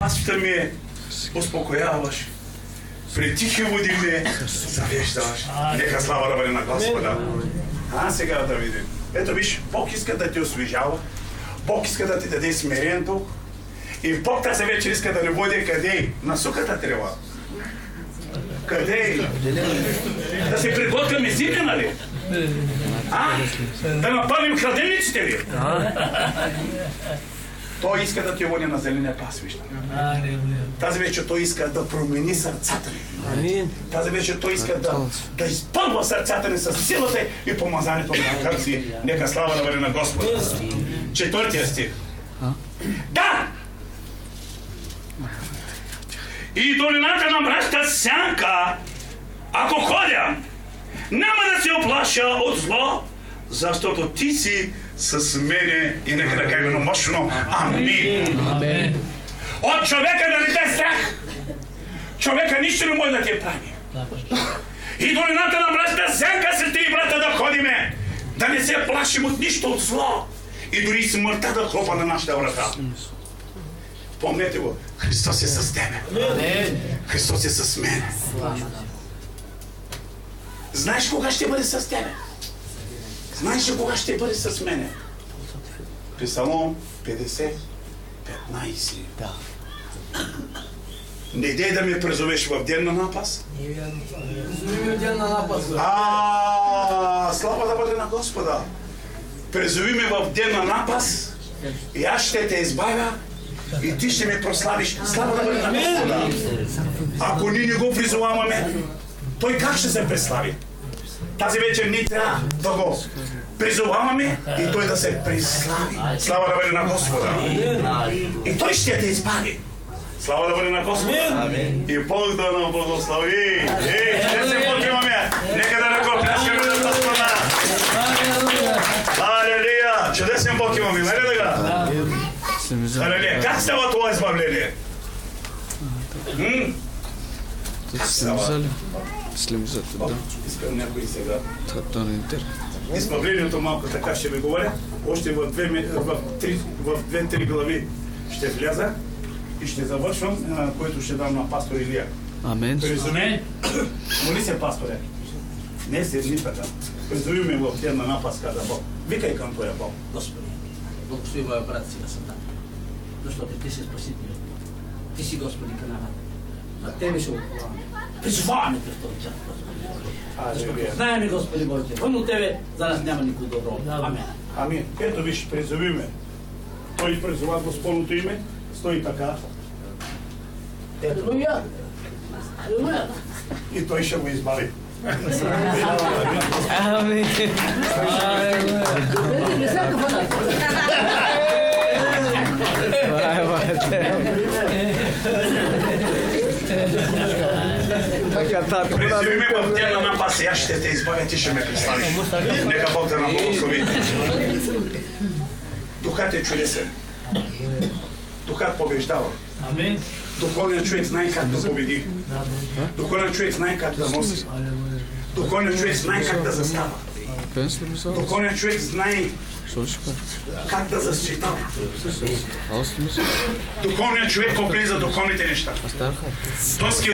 Аз ме успокояваш. При тихи води ме завеждаваш. Нека слава да бъде на Господа. Сега да видим. Ето виж, Бог иска да те освежава. Бог иска да ти даде смирен дух. И Бог тази вечер иска да не води къде? На сухата трева. Къде? Да се приготвим езика, нали? Да напълним хладилниците ли? Той иска да те води на зеления пасвища. Тази вечер той иска да промени сърцата ни. Тази вечер той иска да изпълва сърцата ни с силата и помазанието на ръци. Нека слава да бъде на Господа. 4 стих. Да! И долината на мрачната сянка, ако ходя, няма да се оплаша от зло, защото ти си с мене и нека да кажем мощно амин. От човека да не те страх. Човека нищо не може да те прави. И долината на мрачната сянка се ти, брата, да ходиме, да не се плашим от нищо от зло и дори смъртта да хлопа на нашата врата. Помнете го, Христос е с тебе. Христос е с мен. Знаеш кога ще бъде с тебе? Знаеш ли кога ще бъде с мене? Псалом 50, 15. Не дей да ме призовеш в ден на напас. Слава да бъде на Господа. Призови ме в ден на напас и аз ще те избавя и ти ще ме прославиш. Слава да бъде на Господа. Ако ние не го призоваваме, той как ще се преслави? Тази вечер ние трябва да го призоваваме и той да се преслави. Слава да бъде на Господа. И той ще те избави. Слава да бъде на Господа. И Бог да нам благослови. Чудесен Бог имаме. Нека да ръкопляскаме на Господа. Алелуя. Чудесен Бог имаме. Нали така? Алелуя. Как става това избавление? Искам някой сега. Избавлението малко така ще ви говоря. Още в 2-3 глави ще вляза и ще завършвам, което ще дам на пастор Илия. Амен. Моли се, пасторе. Не седни така. Призови ме в ден на напас, каза Бог. Викай към Твоя Бог. Господи, благослови моя брат си да съм там. Защото Ти си спасителят. Ти си Господи каналът. На Тебе ще уповаваме. Призоваваме Те в този час, Господи. Знаем ли, Господи Боже, вън от Тебе за нас няма никой добро. Амин. Амин. Ето виж, призови ме. Той призова Господното име. Стои така. Алелуя. Алелуя. И той ще го избави. Амин. Призови ме в ден на напас и аз ще те избавя, ти ще ме представиш. Нека Бог да нам благослови. Духът е чудесен. Духът побеждава. Духовният човек знае как да победи. Духовният човек знае как да носи. Духовният човек знае как да застава. Духовният човек знае как да защитава. Духовният човек оглежда духовните неща.